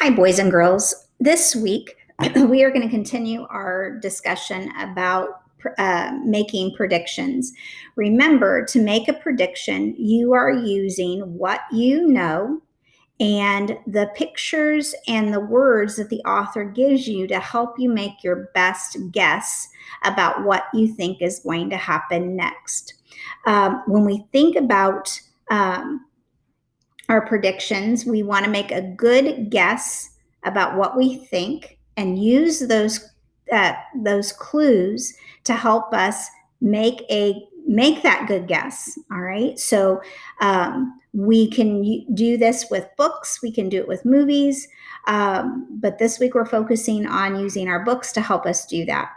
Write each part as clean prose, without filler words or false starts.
Hi, boys and girls. This week, we are going to continue our discussion about making predictions. Remember, to make a prediction, you are using what you know and the pictures and the words that the author gives you to help you make your best guess about what you think is going to happen next. When we think about our predictions, we want to make a good guess about what we think and use those clues to help us make that good guess. All right. So we can do this with books. We can do it with movies. But this week we're focusing on using our books to help us do that.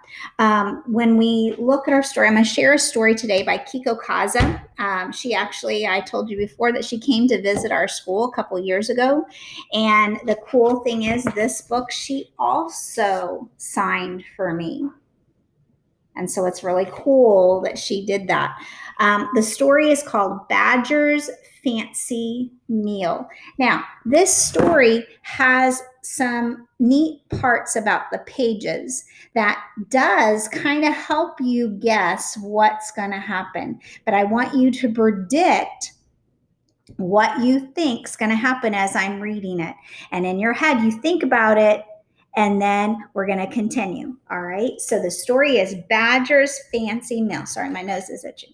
When we look at our story, I'm going to share a story today by Keiko Kasza. I told you before that she came to visit our school a couple years ago. And the cool thing is, this book she also signed for me. And so it's really cool that she did that. The story is called Badger's Fancy Meal. Now, this story has some neat parts about the pages that does kind of help you guess what's going to happen. But I want you to predict what you think is going to happen as I'm reading it. And in your head, you think about it, and then we're going to continue. All right. So the story is Badger's Fancy Meal. Sorry, my nose is itching.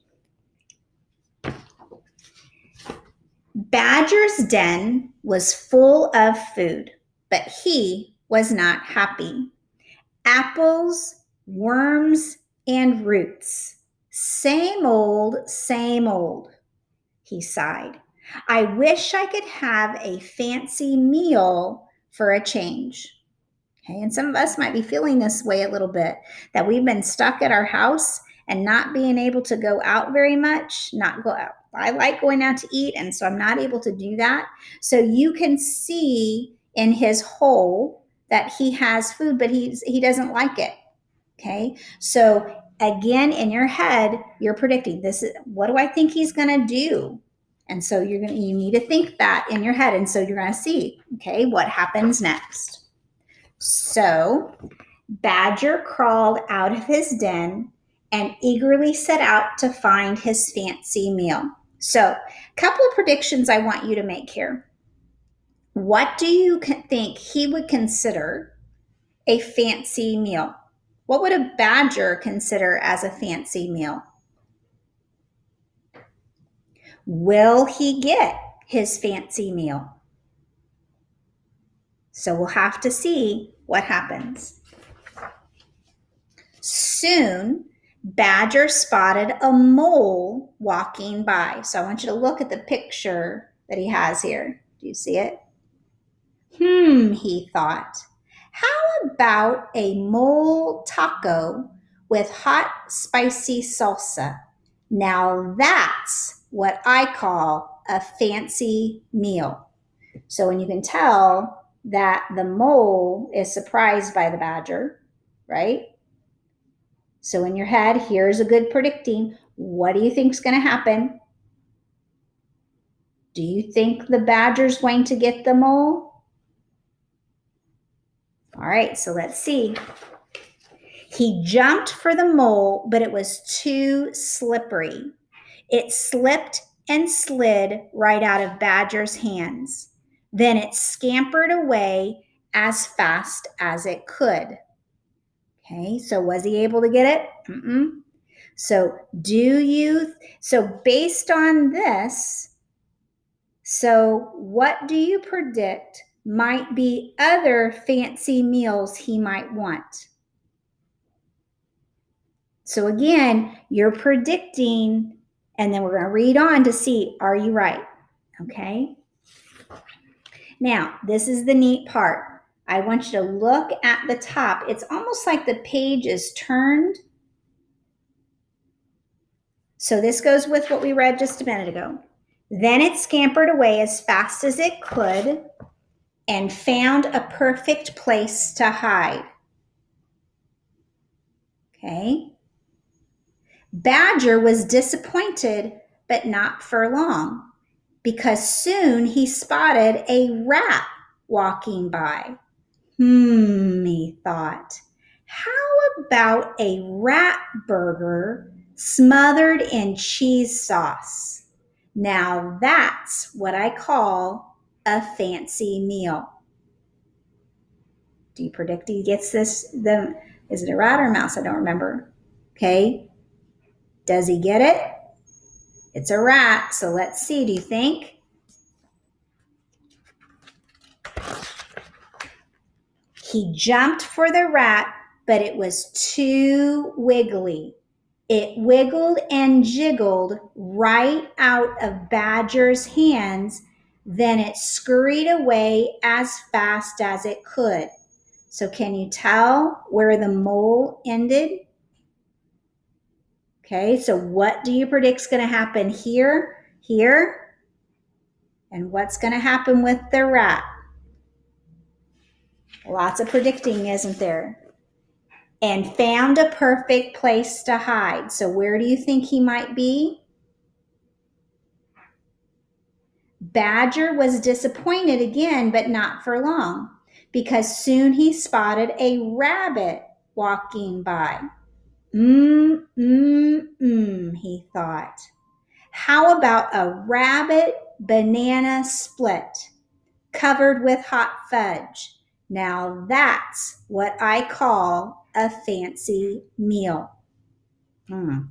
Badger's den was full of food, but he was not happy. Apples, worms, and roots. Same old, he sighed. I wish I could have a fancy meal for a change. Okay, and some of us might be feeling this way a little bit, that we've been stuck at our house and not being able to go out very much, not go out. I like going out to eat, and so I'm not able to do that. So you can see in his hole that he has food, but he doesn't like it. Okay, so again, in your head, you're predicting this is what do I think he's going to do? And so you need to think that in your head, and so you're going to see, okay, what happens next. So Badger crawled out of his den and eagerly set out to find his fancy meal. So, a couple of predictions I want you to make here. What do you think he would consider a fancy meal? What would a badger consider as a fancy meal? Will he get his fancy meal? So we'll have to see what happens. Soon, Badger spotted a mole walking by. So I want you to look at the picture that he has here. Do you see it? He thought. How about a mole taco with hot, spicy salsa? Now that's what I call a fancy meal. So when you can tell that the mole is surprised by the badger, right? So in your head, here's a good predicting. What do you think is going to happen? Do you think the badger's going to get the mole? All right, so let's see. He jumped for the mole, but it was too slippery. It slipped and slid right out of Badger's hands. Then it scampered away as fast as it could. Okay, so was he able to get it? So based on this, so what do you predict might be other fancy meals he might want? So again, you're predicting, and then we're going to read on to see, are you right? Okay. Now, this is the neat part. I want you to look at the top. It's almost like the page is turned. So this goes with what we read just a minute ago. Then it scampered away as fast as it could and found a perfect place to hide. Okay. Badger was disappointed, but not for long, because soon he spotted a rat walking by. He thought. How about a rat burger smothered in cheese sauce? Now that's what I call a fancy meal. Do you predict he gets this? Is it a rat or a mouse? I don't remember. Okay. Does he get it? It's a rat. So let's see. Do you think? He jumped for the rat, but it was too wiggly. It wiggled and jiggled right out of Badger's hands. Then it scurried away as fast as it could. So can you tell where the mole ended? Okay, so what do you predict is going to happen here, here? And what's going to happen with the rat? Lots of predicting, isn't there? And found a perfect place to hide. So where do you think he might be? Badger was disappointed again, but not for long, because soon he spotted a rabbit walking by. He thought. How about a rabbit banana split covered with hot fudge? Now that's what I call a fancy meal. What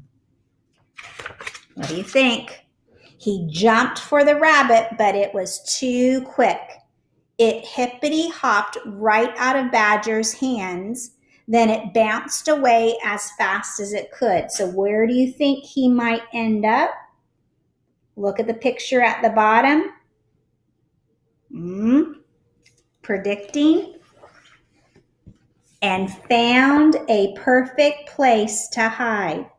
do you think? He jumped for the rabbit, but it was too quick. It hippity hopped right out of Badger's hands. Then it bounced away as fast as it could. So where do you think he might end up? Look at the picture at the bottom. Predicting. And found a perfect place to hide.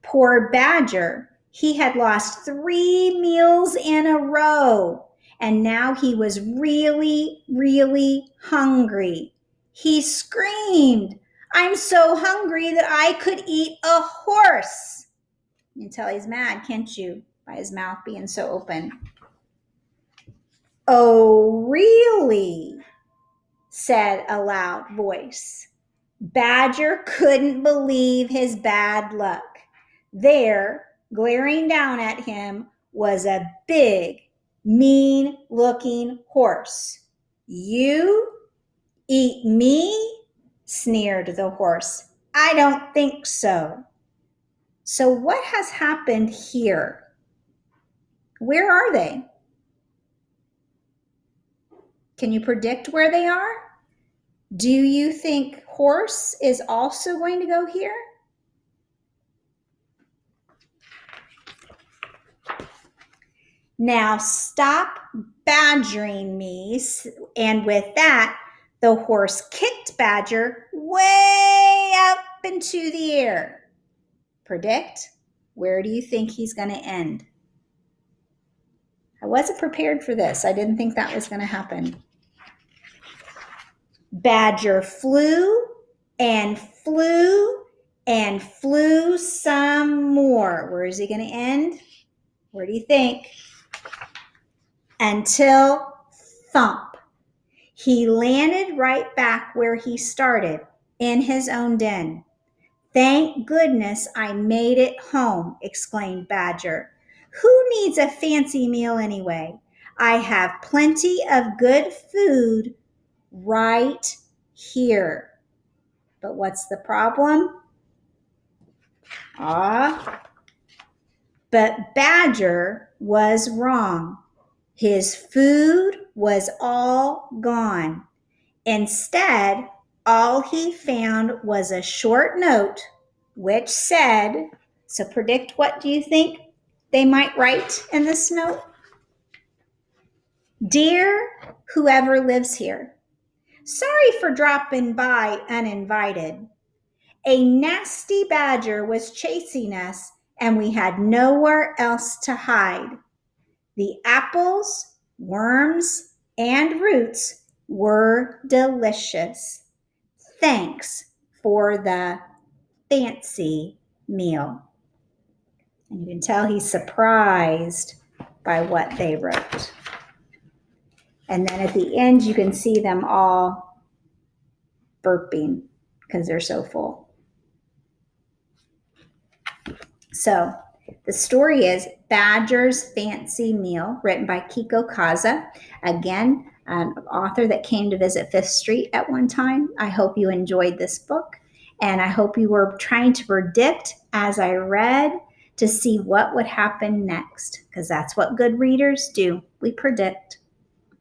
Poor Badger. He had lost 3 meals in a row. And now he was really, really hungry. He screamed, "I'm so hungry that I could eat a horse." You can tell he's mad, can't you? By his mouth being so open. "Oh, really?" said a loud voice. Badger couldn't believe his bad luck. There, glaring down at him, was a big, mean-looking horse. "You eat me?" sneered the horse. "I don't think so." So what has happened here? Where are they? Can you predict where they are? Do you think horse is also going to go here? "Now stop badgering me." And with that, the horse kicked Badger way up into the air. Predict, where do you think he's going to end? I wasn't prepared for this. I didn't think that was going to happen. Badger flew and flew and flew some more. Where is he going to end? Where do you think? Until thump. He landed right back where he started, in his own den. "Thank goodness I made it home," exclaimed Badger. "Who needs a fancy meal anyway? I have plenty of good food right here." But what's the problem? But Badger was wrong. His food was all gone. Instead, all he found was a short note which said, so predict, what do you think they might write in this note? "Dear whoever lives here, sorry for dropping by uninvited. A nasty badger was chasing us and we had nowhere else to hide. The apples, worms, and roots were delicious. Thanks for the fancy meal." And you can tell he's surprised by what they wrote. And then at the end, you can see them all burping because they're so full. So the story is Badger's Fancy Meal, written by Keiko Kasza. Again, an author that came to visit Fifth Street at one time. I hope you enjoyed this book, and I hope you were trying to predict as I read to see what would happen next, because that's what good readers do. We predict.